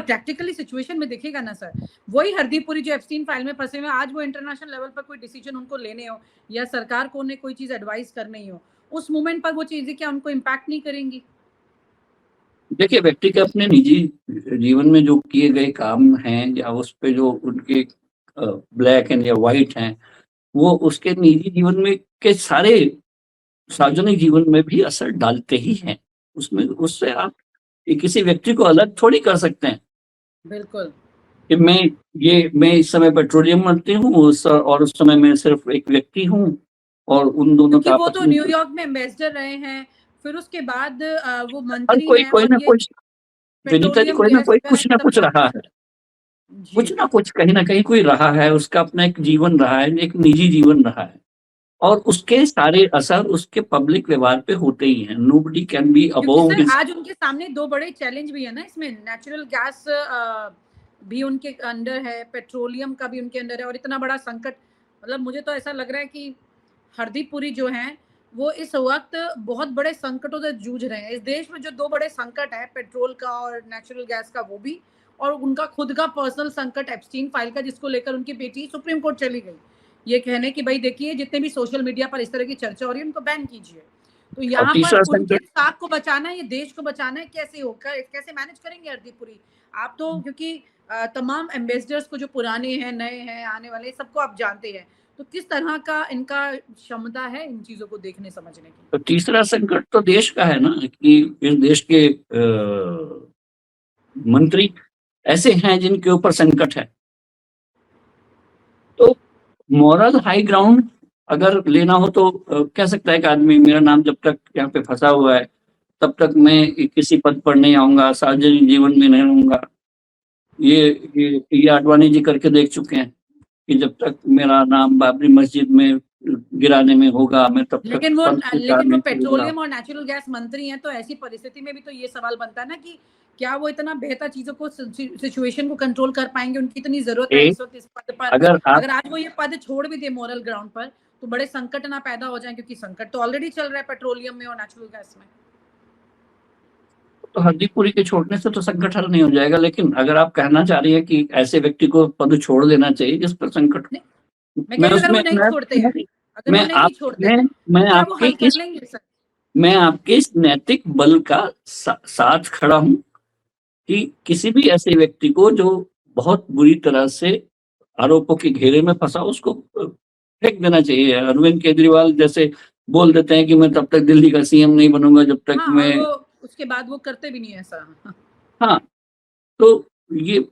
Practically situation में देखिएगा ना सर, वही हरदीप पुरी जो एप्स्टीन फाइल में फंसे हुए, आज वो इंटरनेशनल लेवल पर कोई डिसीजन उनको लेने हो या सरकार को उन्हें कोई चीज एडवाइस करनी हो, उस मोमेंट पर वो चीजें क्या उनको इम्पैक्ट नहीं करेंगी? देखिए, व्यक्ति के अपने निजी जीवन में जो किए गए काम हैं या उस पे जो उनके ब्लैक एंड या व्हाइट हैं, वो उसके निजी जीवन में के सारे सार्वजनिक जीवन में भी असर डालते ही हैं। उसमें उससे आप किसी व्यक्ति को अलग थोड़ी कर सकते हैं बिल्कुल कि मैं इस समय पेट्रोलियम मंत्री हूँ और उस समय मैं सिर्फ एक व्यक्ति हूँ और उन दोनों क्योंकि का वो तो न्यूयॉर्क में एम्बेसडर रहे हैं, फिर उसके बाद वो मंत्री कोई हैं कोई और ना ये कुछ विनीता जी, पेट्रोलियम कोई ना गैस कोई वगैरह कुछ ना खत्म कुछ करते रहा हैं। है, जी कुछ ना कुछ कहीं ना कहीं कोई रहा है, उसका अपना एक जीवन रहा है, एक निजी जीवन रहा है और उसके सारे असर उसके पब्लिक व्यवहार पे होते ही हैं। नोबडी कैन बी क्योंकि अबोव सर हिज। आज उनके सामने दो बड़े चैलेंज भी है ना, इसमें नेचुरल गैस भी उनके अंडर है, पेट्रोलियम का भी उनके अंडर है, और इतना बड़ा संकट, मतलब मुझे तो ऐसा लग रहा है कि हरदीप पुरी जो हैं वो इस वक्त बहुत बड़े संकटों से जूझ रहे हैं। इस देश में जो दो बड़े संकट है, पेट्रोल का और नेचुरल गैस का, वो भी, और उनका खुद का पर्सनल संकट एप्स्टीन फाइल का, जिसको लेकर उनकी बेटी सुप्रीम कोर्ट चली गई ये कहने कि भाई देखिए जितने भी सोशल मीडिया पर इस तरह की चर्चा हो रही है उनको बैन कीजिए। तो और यहाँ पर तीसरा उनके संकट, साख को बचाना है, ये देश को बचाना है, कैसे होकर कैसे मैनेज करेंगे हरदीप पुरी आप? तो क्योंकि तमाम एम्बेसडर्स को जो पुराने हैं, नए हैं, आने वाले, सबको आप जानते हैं, तो किस तरह का इनका क्षमता है इन चीजों को देखने समझने की? तो तीसरा संकट तो देश का है ना कि इस देश के मंत्री ऐसे हैं जिनके ऊपर संकट है। तो मॉरल हाई ग्राउंड अगर लेना हो तो कह सकता है कि आदमी मेरा नाम जब तक यहाँ पे फंसा हुआ है तब तक मैं किसी पद पर नहीं आऊंगा, सार्वजनिक जीवन में नहीं रहूंगा। ये आडवाणी जी करके देख चुके हैं कि जब तक मेरा नाम बाबरी मस्जिद में गिराने में होगा मैं तब तक लेकिन पद स्वीकार वो नहीं करूंगा। पेट्रोलियम और नेचुरल गैस मंत्री हैं, तो ऐसी परिस्थिति में भी तो ये सवाल बनता है ना कि क्या वो इतना बेहतर चीजों को, सिचुएशन को कंट्रोल कर पाएंगे? उनकी इतनी जरूरत है इस वक्त इस पद पर। अगर आप अगर आज वो ये पद छोड़ भी दे मॉरल ग्राउंड पर, तो बड़े संकट ना पैदा हो जाए, क्योंकि संकट तो ऑलरेडी चल रहा है पेट्रोलियम में और नेचुरल गैस में। तो हरदीप पुरी के छोड़ने से तो संकट हल नहीं हो जाएगा, लेकिन अगर आप कहना चाह रही है कि ऐसे व्यक्ति को पद छोड़ देना चाहिए जिस पर संकट, मैं मैं कह रही हूँ अगर उसमें वो नहीं छोड़ते हैं, अगर वो मैं नहीं छोड़ते हैं, मैं तो क्या वो आपके हल कर इस लेंगे सर? मैं आपके इस नैतिक बल का साथ खड़ा हूं कि किसी भी ऐसे व्यक्ति को जो बहुत बुरी तरह से आरोपों के घेरे में फंसा उसको फेंक देना चाहिए। अरविंद केजरीवाल जैसे बोल देते हैं कि मैं तब तक दिल्ली का सीएम नहीं बनूंगा जब तक हाँ, मैं, और वो उसके बाद वो करते भी नहीं ऐसा। हाँ। तो ये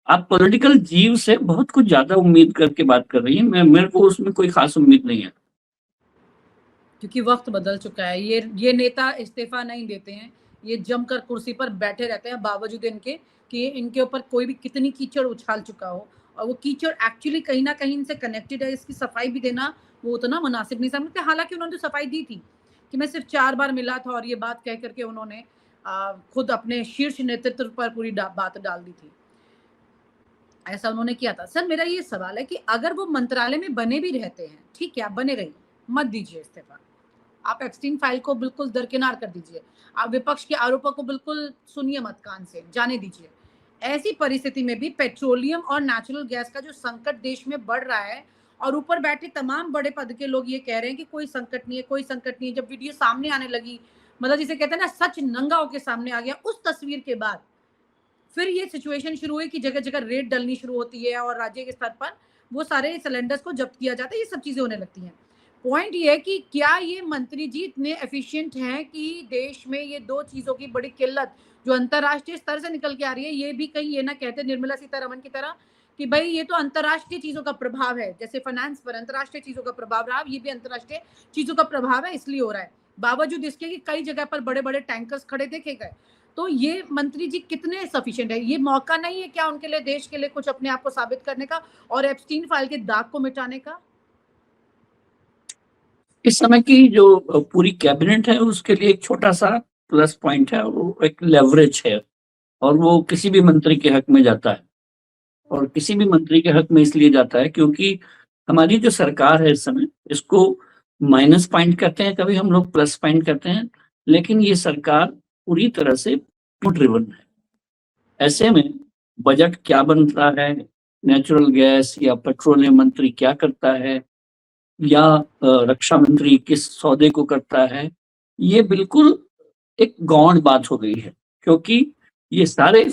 आप पॉलिटिकल जीव से बहुत कुछ ज्यादा उम्मीद करके बात कर रही हैं। मेरे को उसमें कोई खास उम्मीद नहीं है, क्योंकि वक्त बदल चुका है। ये नेता इस्तीफा नहीं देते हैं, ये जमकर कुर्सी पर बैठे रहते हैं, बावजूद इनके कि इनके ऊपर कोई भी कितनी कीचड़ उछाल चुका हो, और वो कीचड़ एक्चुअली कहीं ना कहीं इनसे कनेक्टेड है। इसकी सफाई भी देना वो उतना मुनासिब नहीं समझते। हालांकि उन्होंने तो सफाई दी थी कि मैं सिर्फ 4 बार मिला था, और ये बात कह करके उन्होंने खुद अपने शीर्ष नेतृत्व पर पूरी बात डाल दी थी, ऐसा उन्होंने किया था। सर मेरा ये सवाल है कि अगर वो मंत्रालय में बने भी रहते हैं, ठीक है, आप बने रहिए, मत दीजिए इस्तीफा, आप एप्स्टीन फाइल को बिल्कुल दरकिनार कर दीजिए, आप विपक्ष के आरोपों को बिल्कुल सुनिए मत कान से, जाने दीजिए। ऐसी परिस्थिति में भी पेट्रोलियम और नेचुरल गैस का जो संकट देश में बढ़ रहा है, और ऊपर बैठे तमाम बड़े पद के लोग ये कह रहे हैं कि कोई संकट नहीं है, कोई संकट नहीं है। जब वीडियो सामने आने लगी, मतलब जिसे कहते हैं ना, सच नंगा होकर सामने आ गया, उस तस्वीर के बाद फिर ये सिचुएशन शुरू हुई कि जगह जगह रेड डलनी शुरू होती है, और राज्य के स्तर पर वो सारे सिलेंडर्स को जब्त किया जाता है, ये सब चीजें होने लगती हैं। पॉइंट ये है कि क्या ये मंत्री जी इतने एफिशिएंट हैं कि देश में ये दो चीजों की बड़ी किल्लत जो अंतरराष्ट्रीय स्तर से निकल के आ रही है, ये भी कहीं ये ना कहते निर्मला सीतारमण की तरह कि भाई ये तो अंतरराष्ट्रीय चीजों का प्रभाव है, जैसे फाइनेंस पर अंतरराष्ट्रीय चीजों का प्रभाव रहा, ये भी अंतरराष्ट्रीय चीजों का प्रभाव है इसलिए हो रहा है, बावजूद इसके कि कई जगह पर बड़े बड़े टैंकर्स खड़े देखे गए। तो ये मंत्री जी कितने सफिशिएंट है? ये मौका नहीं है क्या उनके लिए, देश के लिए कुछ अपने आप को साबित करने का और एप्स्टीन फाइल के दाग को मिटाने का? इस समय की जो पूरी कैबिनेट है उसके लिए एक छोटा सा प्लस पॉइंट है, वो एक लेवरेज है, और वो किसी भी मंत्री के हक में जाता है। और किसी भी मंत्री के हक में इसलिए जाता है क्योंकि हमारी जो सरकार है इस समय, इसको माइनस पॉइंट कहते हैं, कभी हम लोग प्लस पॉइंट कहते हैं, लेकिन ये सरकार पूरी तरह से ड्रिवन है। ऐसे में बजट क्या बनता है, नेचुरल गैस या पेट्रोलियम मंत्री क्या करता है, या रक्षा मंत्री किस सौदे को करता है, ये बिल्कुल एक गौण बात हो गई है, क्योंकि ये सारे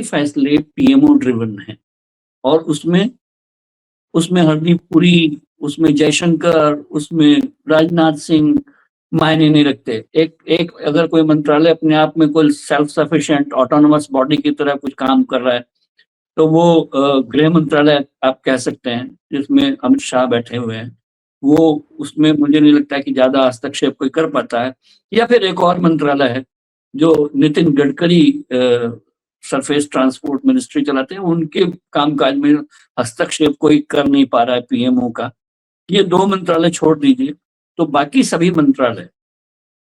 फैसले पीएमओ ड्रिवन हैं। और उसमें उसमें हरदीप पुरी, उसमें जयशंकर, उसमें राजनाथ सिंह मायने नहीं रखते। एक एक अगर कोई मंत्रालय अपने आप में कोई सेल्फ सफिशिएंट ऑटोनोमस बॉडी की तरह कुछ काम कर रहा है, तो वो गृह मंत्रालय आप कह सकते हैं, जिसमें अमित शाह बैठे हुए हैं। वो उसमें मुझे नहीं लगता है कि ज्यादा हस्तक्षेप कोई कर पाता है। या फिर एक और मंत्रालय है जो Nitin Gadkari surface transport ministry चलाते हैं, उनके कामकाज में हस्तक्षेप कोई कर नहीं पा रहा है पीएमओ का। ये 2 मंत्रालय छोड़ दीजिए, तो बाकी सभी मंत्रालय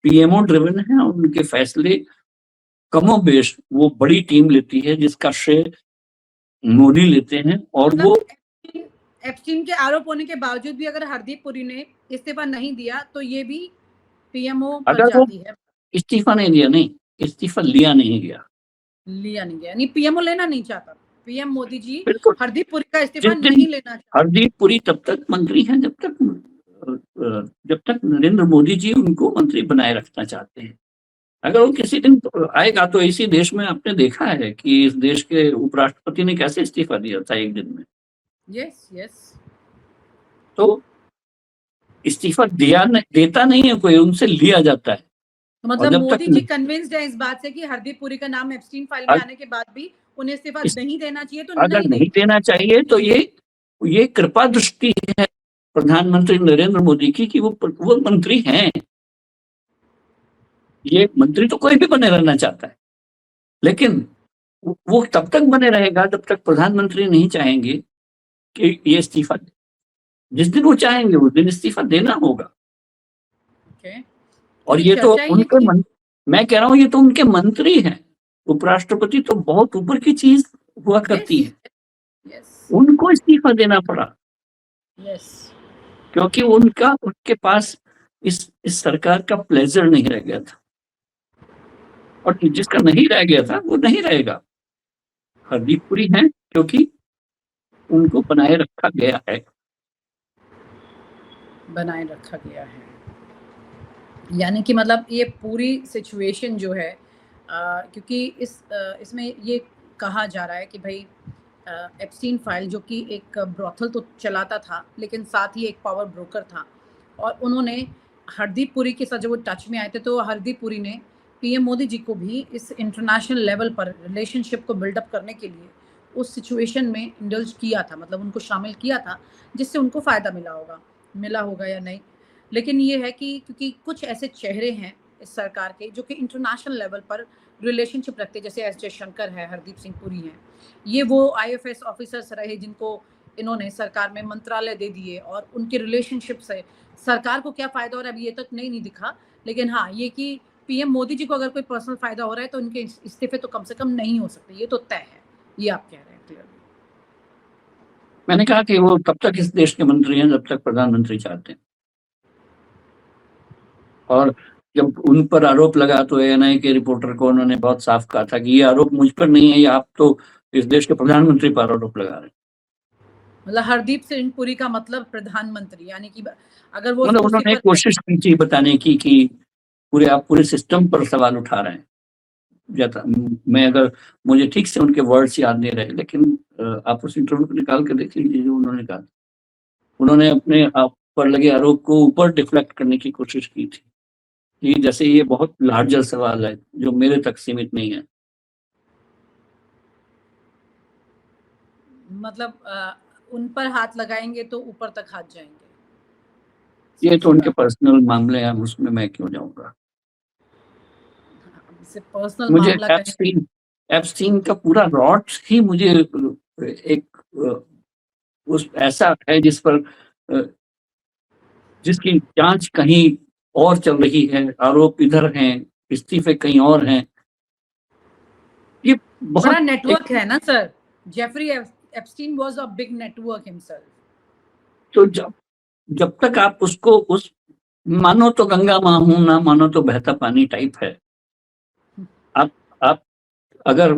पीएमओ ड्रिवन है। उनके फैसले कमोबेश वो बड़ी टीम लेती है, जिसका श्रेय मोदी लेते हैं। और मतलब वो एप्स्टीन के आरोप होने के बावजूद भी अगर हरदीप पुरी ने इस्तीफा नहीं दिया तो ये भी पीएमओ पर अगर वो जाती है। इस्तीफा नहीं दिया, नहीं इस्तीफा लिया नहीं गया, लिया नहीं गया, नहीं पीएमओ लेना नहीं चाहता। पीएम मोदी जी बिल्कुल हरदीप पुरी का इस्तीफा जिस दिन नहीं लेना चाहते। हरदीप पुरी तब तक मंत्री हैं जब तक नरेंद्र मोदी जी उनको मंत्री बनाए रखना चाहते हैं। अगर वो किसी दिन आएगा, तो इसी देश में आपने देखा है कि इस देश के उपराष्ट्रपति ने कैसे इस्तीफा दिया था एक दिन में। Yes yes. तो इस्तीफा देता नहीं है कोई, उनसे लिया जाता है। तो मतलब मोदी जी कन्विंस्ड है इस बात से कि हरदीप पुरी का नाम एप्स्टीन फाइल में आने के बाद भी उन्हें इस्तीफा नहीं देना चाहिए, तो अगर नहीं देना चाहिए, तो ये कृपा दृष्टि है प्रधानमंत्री नरेंद्र मोदी की कि वो मंत्री हैं। ये मंत्री तो कोई भी बने रहना चाहता है, लेकिन वो तब तक बने रहेगा जब तक प्रधानमंत्री नहीं चाहेंगे कि ये इस्तीफा दे। जिस दिन वो चाहेंगे उस दिन इस्तीफा देना होगा। okay. और ये तो उनके मैं कह रहा हूँ, ये तो उनके मंत्री हैं। उपराष्ट्रपति तो बहुत ऊपर की चीज हुआ करती है। उनको इस्तीफा देना पड़ा क्योंकि उनके पास इस सरकार का प्लेजर नहीं रह गया था, और जिसका नहीं रह गया था वो नहीं रहेगा। हरदीप पुरी हैं क्योंकि उनको बनाए रखा गया है। यानी कि मतलब ये पूरी सिचुएशन जो है, क्योंकि इसमें ये कहा जा रहा है कि भाई एप्स्टीन फाइल जो कि एक ब्रॉथल तो चलाता था, लेकिन साथ ही एक पावर ब्रोकर था, और उन्होंने हरदीप पुरी के साथ जब वो टच में आए थे, तो हरदीप पुरी ने पीएम मोदी जी को भी इस इंटरनेशनल लेवल पर रिलेशनशिप को बिल्डअप करने के लिए उस सिचुएशन में इंडल्ज किया था, मतलब उनको शामिल किया था, जिससे उनको फ़ायदा मिला होगा या नहीं। लेकिन ये है कि क्योंकि कुछ ऐसे चेहरे हैं इस सरकार के जो कि इंटरनेशनल लेवल पर रिलेशनशिप रखते हैं, जैसे एस जयशंकर है, हरदीप सिंह पुरी हैं, ये वो आईएफएस ऑफिसर्स रहे जिनको इन्होंने सरकार में मंत्रालय दे दिए, और उनके रिलेशनशिप से सरकार को क्या फ़ायदा हो रहा है अभी ये तक नहीं दिखा। लेकिन हाँ, ये कि पीएम मोदी जी को अगर कोई पर्सनल फ़ायदा हो रहा है तो उनके इस्तीफे तो कम से कम नहीं हो सकते, ये तो तय है। ये आप कह रहे हैं क्लियरली। मैंने कहा कि वो तब तक इस देश के मंत्री हैं जब तक प्रधानमंत्री चाहते हैं, और जब उन पर आरोप लगा तो एएनआई के रिपोर्टर को उन्होंने बहुत साफ कहा था कि ये आरोप मुझ पर नहीं है, ये आप तो इस देश के प्रधानमंत्री पर आरोप लगा रहे हैं। मतलब हरदीप सिंह पुरी का मतलब प्रधानमंत्री, यानी कि अगर वो मतलब उन्होंने कोशिश की थी बताने की कि आप पूरे सिस्टम पर सवाल उठा रहे हैं। मैं अगर मुझे ठीक से उनके वर्ड्स याद नहीं रहे, लेकिन आप उस इंटरव्यू को निकाल के देख लीजिए जो उन्होंने कहा। उन्होंने अपने आप पर लगे आरोप को ऊपर डिफ्लेक्ट करने की कोशिश की थी कि जैसे ये बहुत लार्जर सवाल है जो मेरे तक सीमित नहीं है। मतलब उन पर हाथ लगाएंगे तो ऊपर तक हाथ जाएंगे। ये तो उनके पर्सनल मामले हैं, उसमें मैं क्यों जाऊंगा। पर्सनल मुझे मामला एप्स्टीन का पूरा रॉट ही मुझे एक उस ऐसा है जिसकी जांच कहीं और चल रही है, आरोप इधर हैं, इस्तीफे कहीं और हैं। ये बहुत बड़ा नेटवर्क है ना sir. Jeffrey Epstein was a big network himself. तो जब तक आप उसको मानो तो गंगा मां हूं, ना मानो तो बहता पानी टाइप है। आप अगर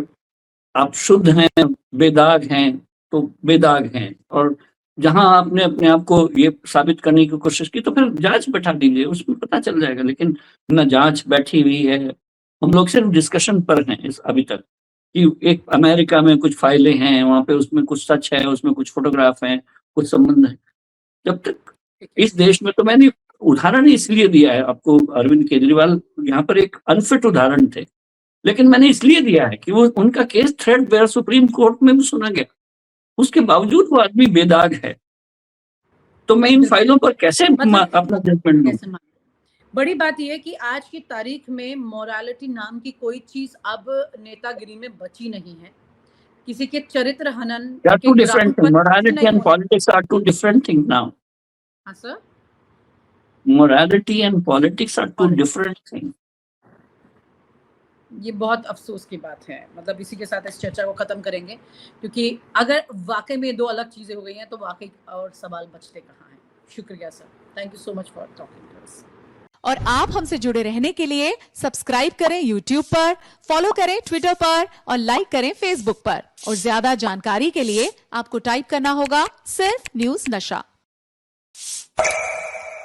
आप शुद्ध हैं, बेदाग हैं, तो बेदाग हैं, और जहां आपने अपने आप को ये साबित करने की कोशिश की तो फिर जांच बैठा दीजिए, उसमें पता चल जाएगा। लेकिन न जांच बैठी हुई है, हम लोग सिर्फ डिस्कशन पर हैं इस अभी तक, कि एक अमेरिका में कुछ फाइलें हैं, वहां पे उसमें कुछ सच है, उसमें कुछ फोटोग्राफ हैं, कुछ संबंध है। जब तक इस देश में, तो मैंने उदाहरण इसलिए दिया है आपको, अरविंद केजरीवाल यहाँ पर एक अनफिट उदाहरण थे, लेकिन मैंने इसलिए दिया है कि वो उनका case threadbare Supreme Court में भी सुना गया, उसके बावजूद वो आदमी बेदाग है। तो मैं इन फाइलों पर कैसे मतलब अपना जजमेंट दूं? कैसे बड़ी बात यह है कि आज की तारीख में मोरालिटी नाम की कोई चीज अब नेतागिरी में बची नहीं है। किसी के चरित्र हनन They are के two ग्राउंड different पर things. Morality नहीं and होना। politics are two different things now. हाँ sir, Morality and politics are two different things. ये बहुत अफसोस की बात है। मतलब इसी के साथ इस चर्चा को खत्म करेंगे, क्योंकि अगर वाकई में दो अलग चीजें हो गई हैं तो वाकई और सवाल बचते कहाँ हैं। शुक्रिया sir, thank you so much for talking to us. और आप हमसे जुड़े रहने के लिए सब्सक्राइब करें YouTube पर, फॉलो करें ट्विटर पर और लाइक करें Facebook पर। और ज्यादा जानकारी के लिए आपको टाइप करना होगा सिर्फ न्यूज़ नशा।